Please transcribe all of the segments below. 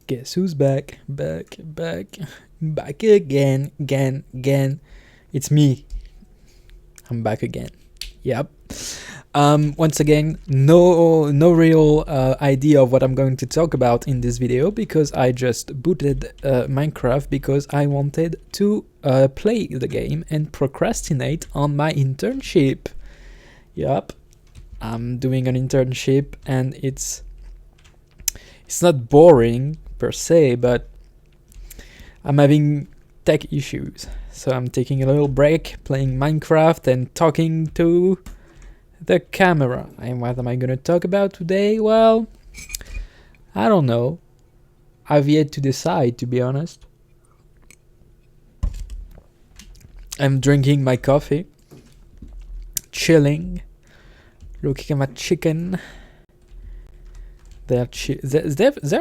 Guess who's back? Back again, again. It's me. I'm back again. Yep. Once again, no real idea of what I'm going to talk about in this video because I just booted Minecraft because I wanted to play the game and procrastinate on my internship. Yep. I'm doing an internship and it's not boring per se, but I'm having tech issues. So I'm taking a little break, playing Minecraft and talking to the camera. And what am I gonna talk about today? Well, I don't know. I've yet to decide, to be honest. I'm drinking my coffee, chilling, looking at my chicken. They're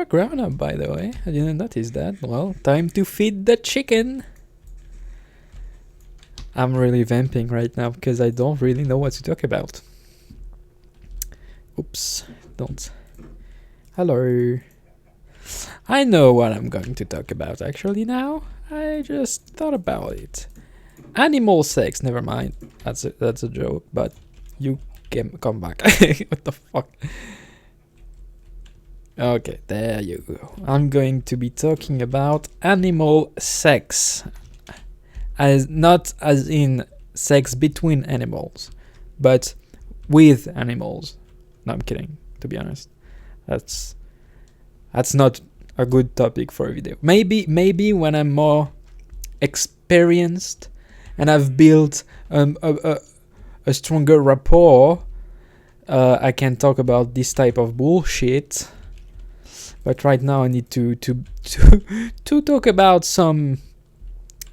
grown up, by the way. I didn't notice that. Well, time to feed the chicken. I'm really vamping right now because I don't really know what to talk about. Oops, don't. Hello. I know what I'm going to talk about actually now. I just thought about it. Animal sex, never mind. That's a joke, but you can come back. What the fuck? Okay, there you go. I'm going to be talking about animal sex. Not as in sex between animals, but with animals. No, I'm kidding, to be honest. That's not a good topic for a video. Maybe when I'm more experienced and I've built a stronger rapport, I can talk about this type of bullshit. But right now I need to talk about some.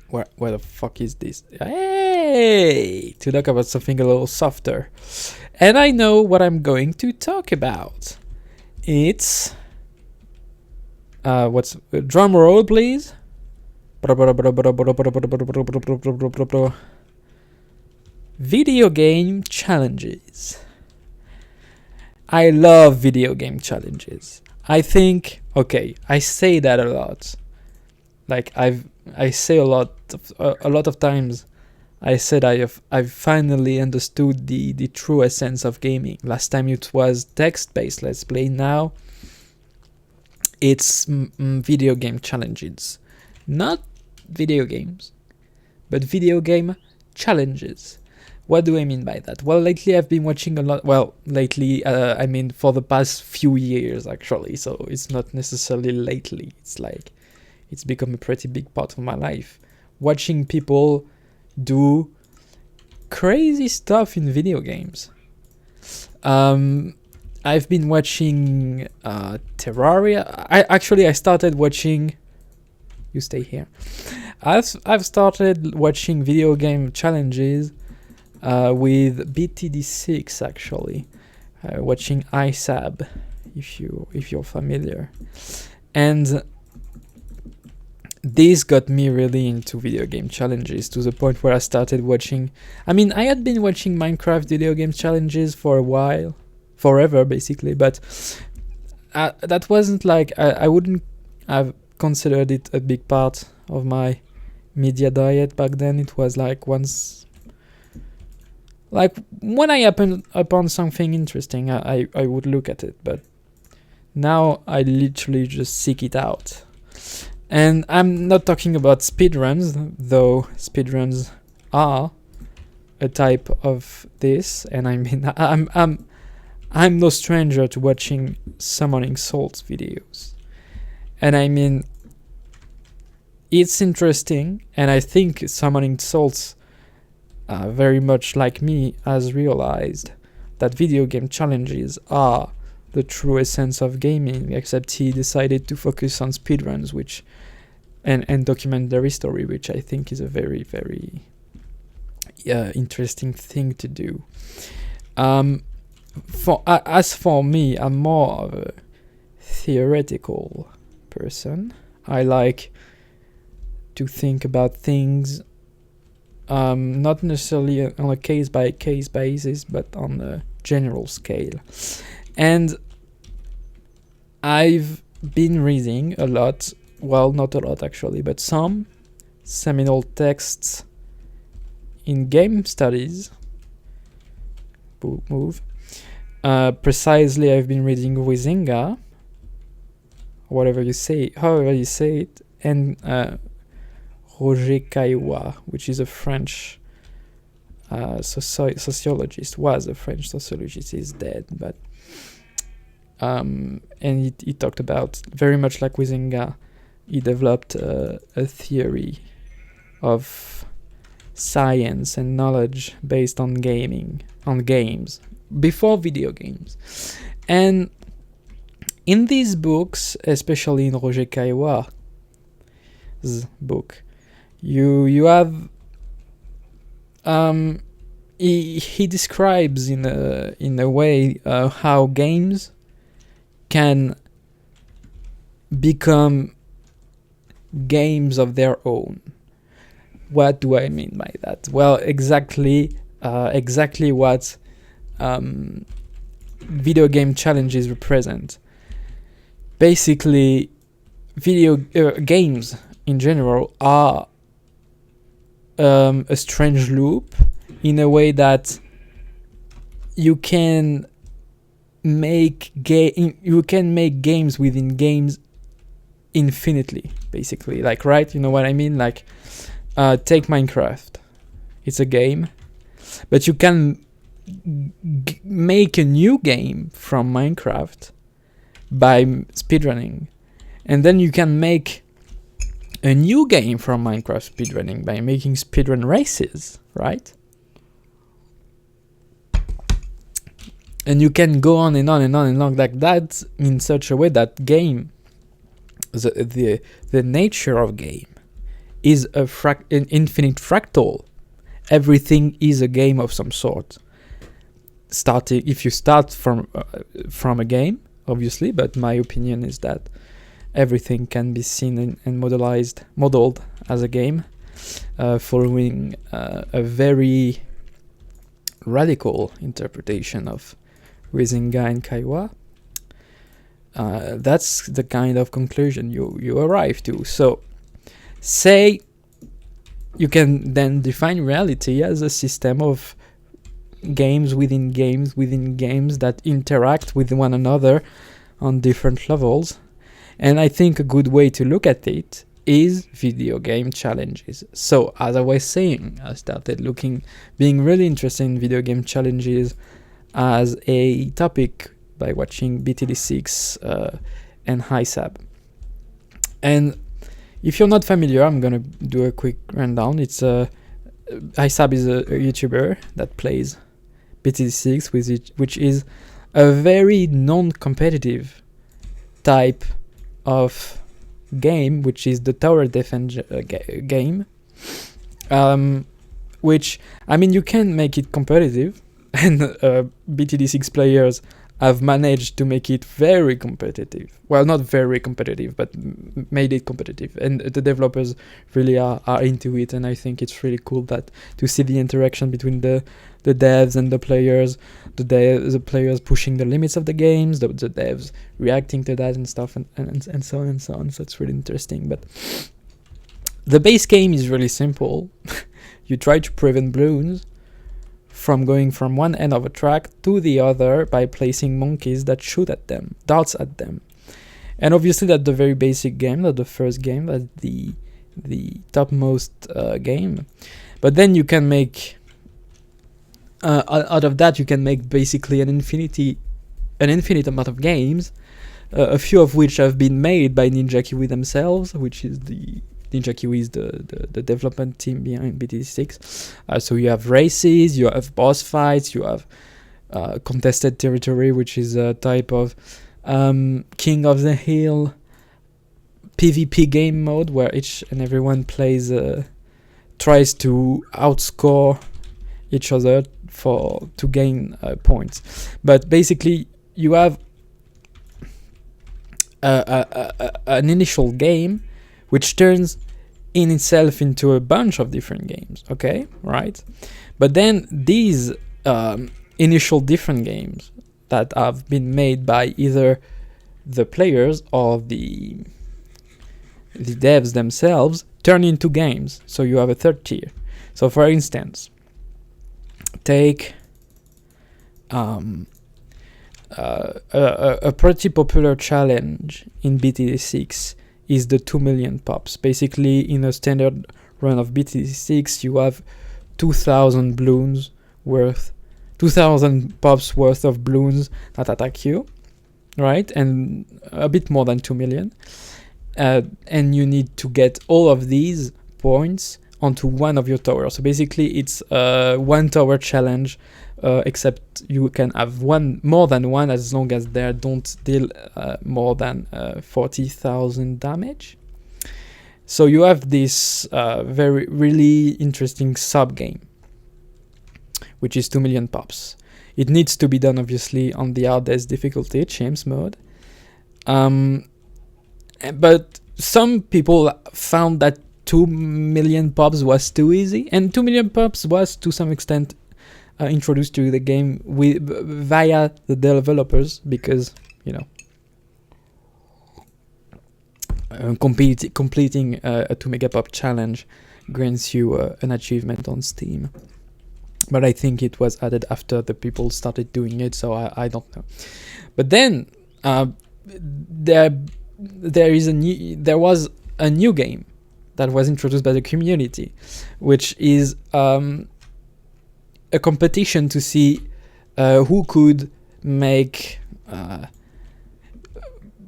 Where the fuck is this? Hey! To talk about something a little softer. And I know what I'm going to talk about. It's what's drum roll, please. Video game challenges. I love video game challenges. I think, okay, I say that a lot. Like I say a lot of times. I said I've finally understood the true essence of gaming. Last time it was text-based let's play. Now it's video game challenges, not video games, but video game challenges. What do I mean by that? Well, lately I've been watching a lot. Well, lately, I mean for the past few years actually. So it's not necessarily lately. It's like it's become a pretty big part of my life. Watching people do crazy stuff in video games. I've been watching Terraria. I started watching. You stay here. I've started watching video game challenges. With BTD6 actually, watching ISAB, if you're familiar, and this got me really into video game challenges to the point where I started watching. I mean, I had been watching Minecraft video game challenges for a while, forever basically, but that wasn't like I wouldn't have considered it a big part of my media diet back then. It was like once. Like when I happen upon something interesting, I would look at it, but now I literally just seek it out. And I'm not talking about speedruns, though speedruns are a type of this. And I mean, I'm no stranger to watching summoning souls videos. And I mean, it's interesting, and I think summoning souls. Very much like me, has realized that video game challenges are the true essence of gaming, except he decided to focus on speedruns, which and documentary story, which I think is a very, very interesting thing to do. As for me, I'm more of a theoretical person. I like to think about things. Not necessarily on a case-by-case basis, but on a general scale. And I've been reading a lot, well, not a lot actually, but some seminal texts in game studies. Move. Precisely, I've been reading Huizinga, however you say it, and Roger Kyih, which is a French sociologist, was a French sociologist, he's dead, but and he talked about, very much like Huizinga, he developed a theory of science and knowledge based on games, before video games. And in these books, especially in Roger Kyih's book, you have he describes in a way how games can become games of their own. What do I mean by that? Well, exactly what video game challenges represent. Basically, video games in general are a strange loop, in a way that you can make games within games infinitely, basically. Like, right? You know what I mean? Like, take Minecraft. It's a game, but you can make a new game from Minecraft by speedrunning, and then you can make a new game from Minecraft speedrunning by making speedrun races, right? And you can go on and on and on and on like that, in such a way that game, the nature of game is an infinite fractal. Everything is a game of some sort. If you start from a game, obviously, but my opinion is that everything can be seen and modeled as a game, following a very radical interpretation of Huizinga and Kyih. That's the kind of conclusion you arrive to. So, say you can then define reality as a system of games within games within games that interact with one another on different levels. And I think a good way to look at it is video game challenges. So, as I was saying, I started being really interested in video game challenges as a topic by watching BTD6 and HiSab. And if you're not familiar, I'm gonna do a quick rundown. HiSab is a YouTuber that plays BTD6, which is a very non-competitive type of game, which is the tower defense game. Which, I mean, you can make it competitive, and BTD6 players have managed to make it very competitive. Well, not very competitive, but made it competitive. And the developers really are into it, and I think it's really cool to see the interaction between the devs and the players, the players pushing the limits of the games, the devs reacting to that and stuff, and so on and so on. So it's really interesting. But the base game is really simple. You try to prevent balloons from going from one end of a track to the other by placing monkeys that shoot at them, darts at them. And obviously that's the very basic game, that's the first game, that's the topmost game. But then you can make, out of that you can make basically an infinite amount of games, a few of which have been made by Ninja Kiwi themselves, which is Ninja Kiwi is the development team behind BT6. So you have races, you have boss fights, you have contested territory, which is a type of King of the Hill PvP game mode where each and everyone tries to outscore each other to gain points. But basically, you have an initial game which turns in itself into a bunch of different games, okay, right? But then these initial different games that have been made by either the players or the devs themselves turn into games. So you have a third tier. So for instance, take a pretty popular challenge in BTD6 is the 2 million pops. Basically, in a standard run of BTD6, you have 2,000 balloons worth, 2,000 pops worth of balloons that attack you, right? And a bit more than 2 million. And you need to get all of these points onto one of your towers. So basically, it's a one tower challenge, except you can have more than one, as long as they don't deal more than 40,000 damage. So you have this really interesting sub game, which is 2 million pops. It needs to be done obviously on the hardest difficulty, Chimps mode. But some people found that 2 million pops was too easy, and 2 million pops was to some extent introduced to the game via the developers, because completing a 2 megapop challenge grants you an achievement on Steam. But I think it was added after the people started doing it, so I don't know. But then there was a new game that was introduced by the community, which is a competition to see who could make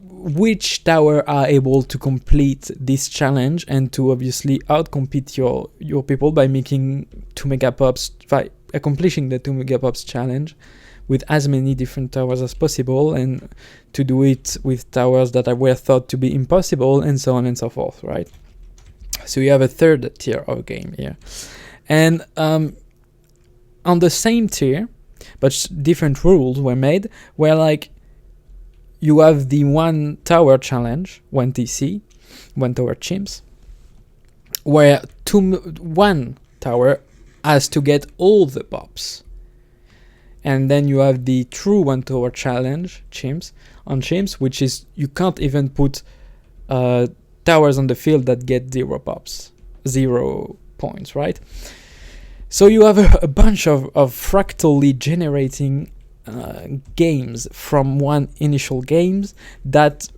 which tower are able to complete this challenge, and to obviously outcompete your people by making 2 megapops, by accomplishing the 2 megapops challenge with as many different towers as possible, and to do it with towers that were thought to be impossible, and so on and so forth, right? So you have a third tier of game here. And on the same tier, but different rules were made, where like you have the one tower challenge, 1 TC, 1 tower chimps, where one tower has to get all the pops. And then you have the true 1 tower challenge, chimps, which is you can't even put towers on the field that get 0 pops, 0 points, right? So you have a bunch of fractally generating games from one initial games that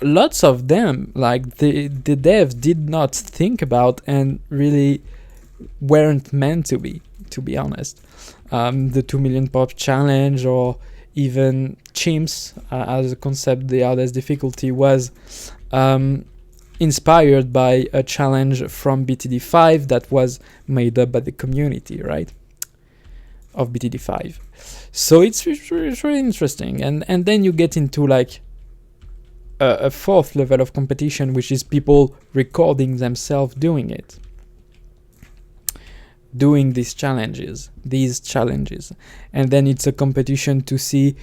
lots of them, like the devs, did not think about and really weren't meant to be honest. The 2 million pop challenge, or even chimps as a concept, the hardest difficulty was inspired by a challenge from BTD5 that was made up by the community, right, of BTD5. So it's really interesting, and then you get into like a fourth level of competition, which is people recording themselves doing these challenges, and then it's a competition to see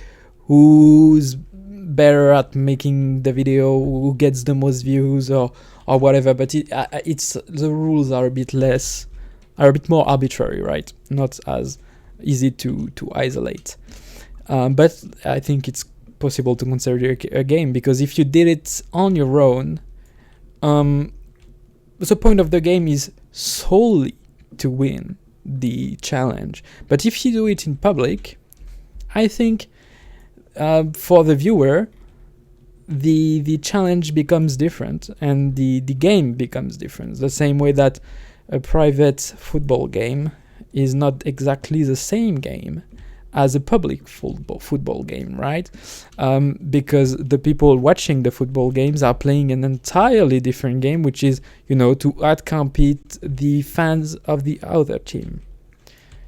who's better at making the video, who gets the most views, or whatever. But it's the rules are a bit more arbitrary, right? Not as easy to isolate. But I think it's possible to consider a game, because if you did it on your own, the point of the game is solely to win the challenge. But if you do it in public, I think for the viewer, the challenge becomes different, and the game becomes different. The same way that a private football game is not exactly the same game as a public football game, right? Because the people watching the football games are playing an entirely different game, which is, to outcompete the fans of the other team.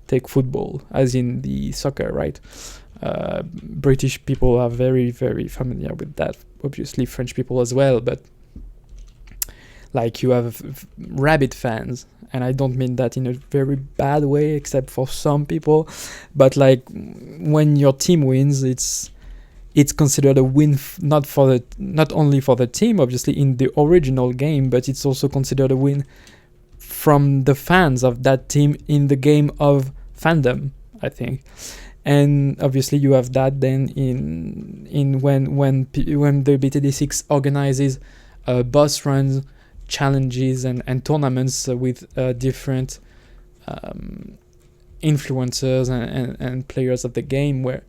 Take football, as in the soccer, right? British people are very, very familiar with that. Obviously, French people as well, but like you have rabid fans, and I don't mean that in a very bad way, except for some people, but like when your team wins, it's considered a win, not only for the team, obviously, in the original game, but it's also considered a win from the fans of that team in the game of fandom, I think. And obviously you have that then in when the BTD6 organizes boss runs, challenges, and tournaments with different influencers and players of the game, where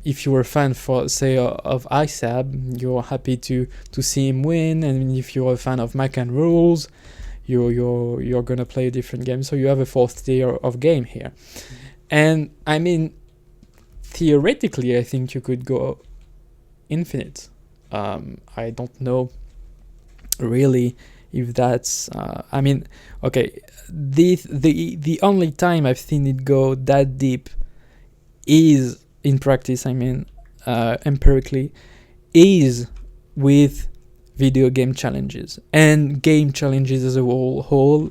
if you're a fan, for say, of ISAB, you're happy to see him win, and if you're a fan of Mac and Rules, you're gonna play a different game. So you have a fourth tier of game here. And I mean, theoretically, I think you could go infinite. I don't know really if that's I mean, okay, the only time I've seen it go that deep is in practice, I mean, empirically, is with video game challenges and game challenges as a whole,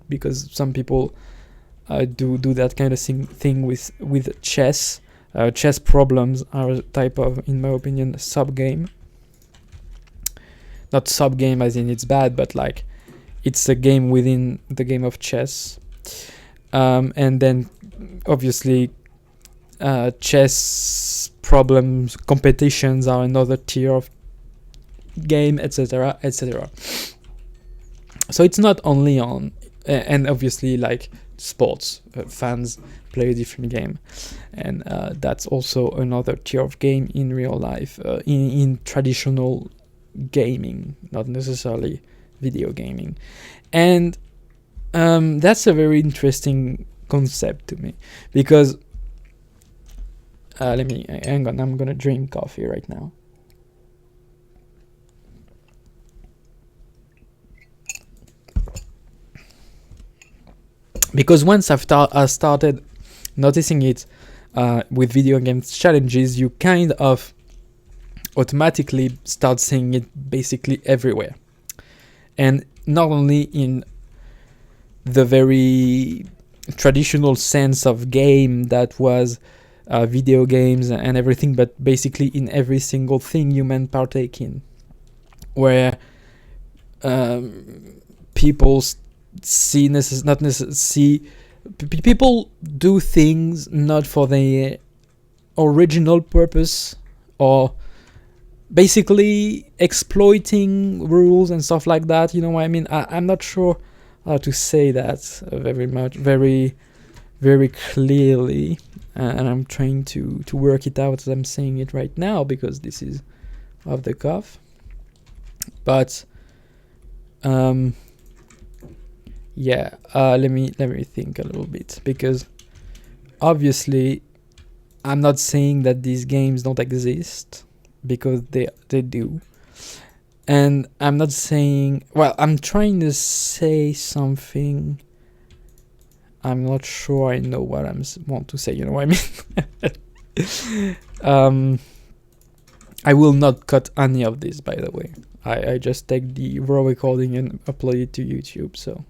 because some people do that kind of thing with chess. Chess problems are a type of, in my opinion, sub game. Not sub game as in it's bad, but like it's a game within the game of chess. And then obviously chess problems, competitions are another tier of game, etc., etc. So it's not only on, and obviously like sports, fans play a different game, and that's also another tier of game in real life, in traditional gaming, not necessarily video gaming. And that's a very interesting concept to me, because hang on, I'm gonna drink coffee right now. Because once I started noticing it with video games challenges, you kind of automatically start seeing it basically everywhere. And not only in the very traditional sense of game that was video games and everything, but basically in every single thing humans partake in, where people people do things not for their original purpose, or basically exploiting rules and stuff like that. You know what I mean? I'm not sure how to say that very clearly, and I'm trying to work it out as I'm saying it right now, because this is off the cuff. But let me think a little bit, because obviously I'm not saying that these games don't exist, because they do. And I'm not saying, well, I'm trying to say something. I'm not sure I know what I want to say, you know what I mean? I will not cut any of this, by the way. I just take the raw recording and upload it to YouTube, so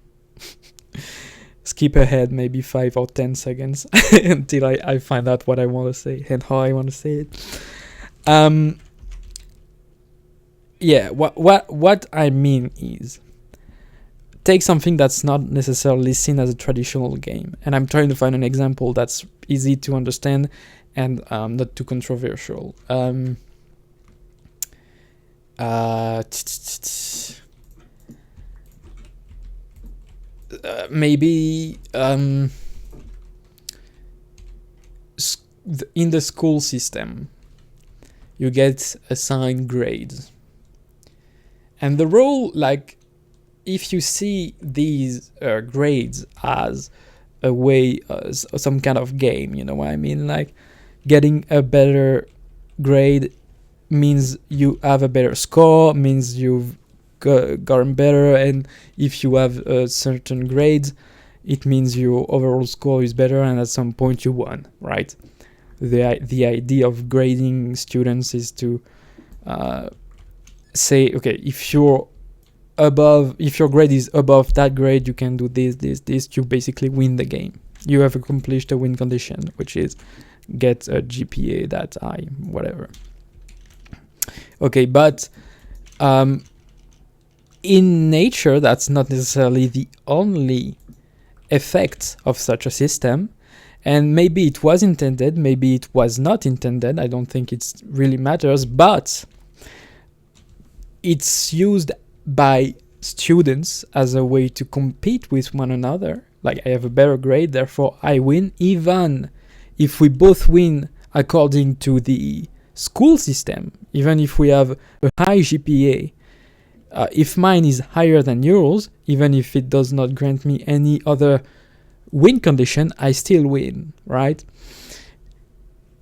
skip ahead maybe 5 or 10 seconds until I find out what I want to say and how I want to say it. What I mean is, take something that's not necessarily seen as a traditional game, and I'm trying to find an example that's easy to understand and not too controversial. Maybe in the school system, you get assigned grades, and the role, like, if you see these grades as a way, some kind of game, you know what I mean? Like, getting a better grade means you have a better score, means you've gotten better, and if you have certain grades, it means your overall score is better, and at some point you won, right? The idea of grading students is to say, okay, if your grade is above that grade, you can do this, you basically win the game. You have accomplished a win condition, which is get a GPA that high, whatever. Okay, but in nature, that's not necessarily the only effect of such a system, And maybe it was intended, maybe it was not intended. I don't think it really matters, but it's used by students as a way to compete with one another. Like, I have a better grade, therefore I win, even if we both win according to the school system, even if we have a high GPA. If mine is higher than yours, even if it does not grant me any other win condition, I still win, right?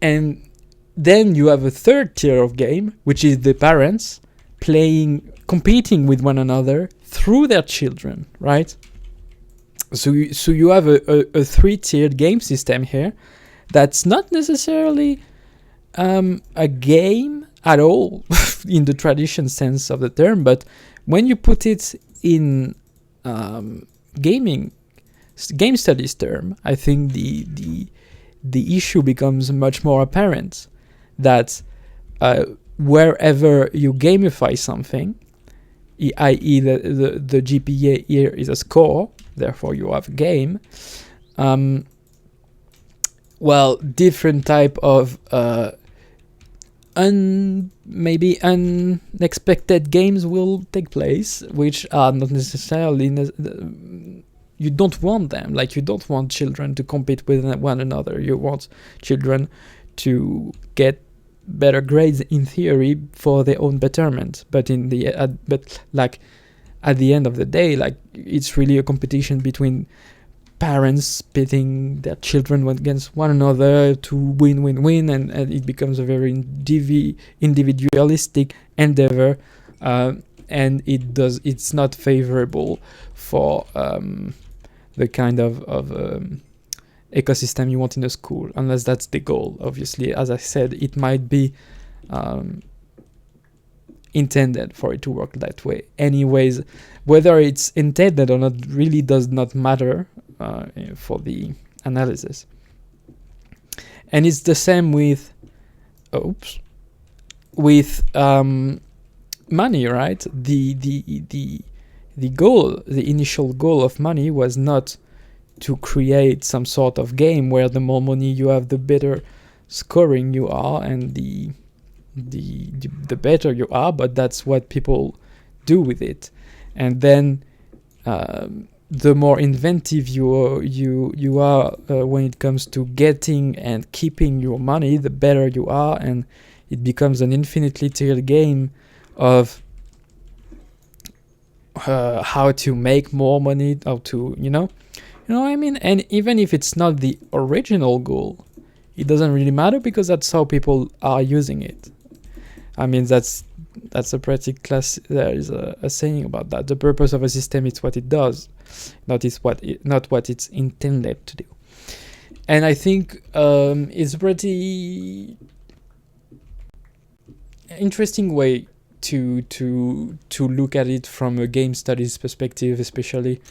And then you have a third tier of game, which is the parents competing with one another through their children, right? So you have a three-tiered game system here that's not necessarily a game at all in the tradition sense of the term, but when you put it in game studies term, I think the issue becomes much more apparent that wherever you gamify something, i.e. the GPA here is a score, therefore you have a game, different type of maybe unexpected games will take place, which are not necessarily you don't want them. Like, you don't want children to compete with one another. You want children to get better grades in theory for their own betterment, but at the end of the day, like, it's really a competition between parents pitting their children against one another to win, and it becomes a very individualistic endeavor, and it's not favorable for the kind of ecosystem you want in a school, unless that's the goal. Obviously, as I said, it might be intended for it to work that way. Anyways, whether it's intended or not really does not matter for the analysis. And it's the same with money, right? The goal, the initial goal of money was not to create some sort of game where the more money you have, the better scoring you are, and the better you are, but that's what people do with it. And then the more inventive you are when it comes to getting and keeping your money, the better you are, and it becomes an infinitely tiered game of how to make more money, how to, you know what I mean? And even if it's not the original goal, it doesn't really matter, because that's how people are using it. I mean, that's a pretty class. There is a saying about that. The purpose of a system is what it does, not what it's intended to do. And I think it's a pretty interesting way to look at it from a game studies perspective, especially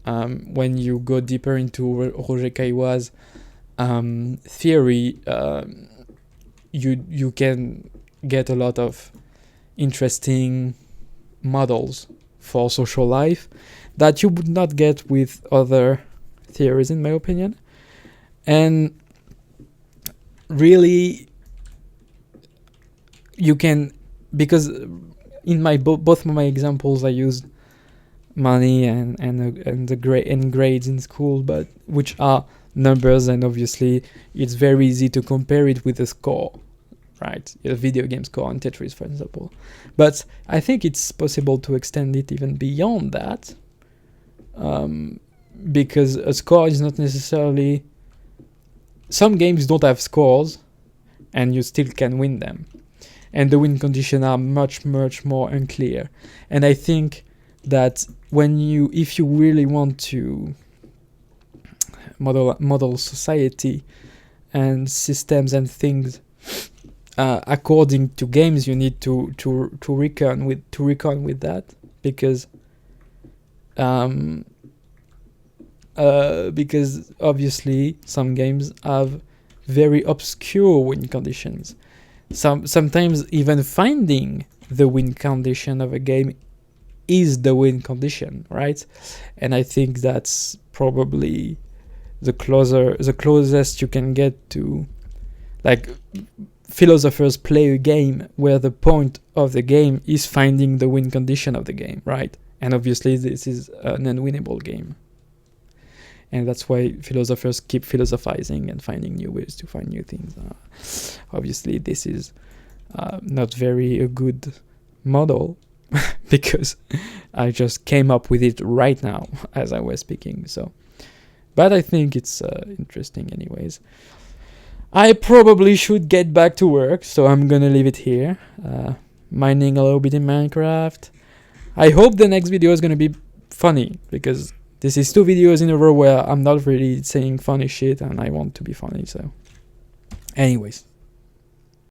when you go deeper into Roger Kyih's theory. You can get a lot of interesting models for social life that you would not get with other theories, in my opinion. And really, you can, because in my both my examples I used money and grades in school, but which are numbers, and obviously it's very easy to compare it with a score, right? A video game score on Tetris, for example. But I think it's possible to extend it even beyond that, because a score is not necessarily... Some games don't have scores, and you still can win them. And the win conditions are much, much more unclear. And I think that if you really want to model society and systems and things according to games, you need to reckon with that, because obviously some games have very obscure win conditions. Sometimes even finding the win condition of a game is the win condition, right? And I think that's probably the closest you can get to, like, philosophers play a game where the point of the game is finding the win condition of the game, right? And obviously this is an unwinnable game. And that's why philosophers keep philosophizing and finding new ways to find new things. Obviously this is not very a good model because I just came up with it right now as I was speaking. So, but I think it's interesting anyways. I probably should get back to work, so I'm gonna leave it here. Mining a little bit in Minecraft. I hope the next video is gonna be funny, because this is 2 videos in a row where I'm not really saying funny shit and I want to be funny. So anyways,